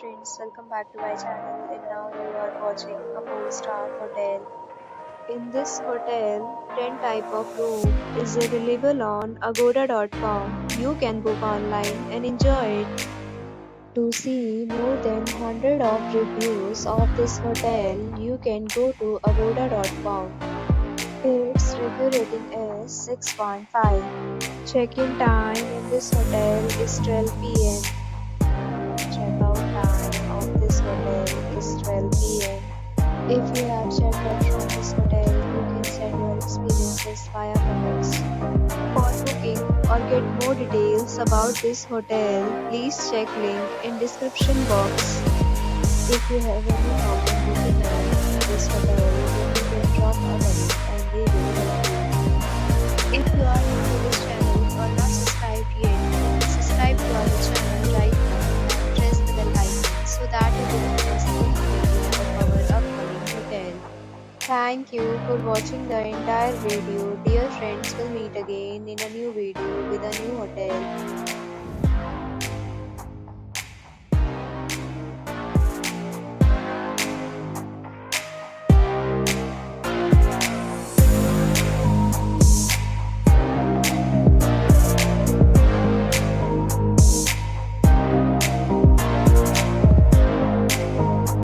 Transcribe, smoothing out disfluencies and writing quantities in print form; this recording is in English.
friends, welcome back to my channel and now you are watching a 4-star hotel. In this hotel, 10 type of room is available on agoda.com. You can book online and enjoy it. To see more than 100 of reviews of this hotel, you can go to agoda.com. Its review rating is 6.5. Check-in time in this hotel is 12 p.m. Check-out time of this hotel is 12 p.m. If you have checked out from this hotel, you can send your experiences via comments. For booking or get more details about this hotel, please check link in description box. If you have any problem booking this hotel, then you can drop a comment and we will help you. If you are new to this channel or not subscribed yet, then subscribe to our channel right now and press the bell icon so that you don't miss any video of our upcoming hotel. Thank you for watching the entire video. Dear friends, we'll meet again in a new video with a new hotel.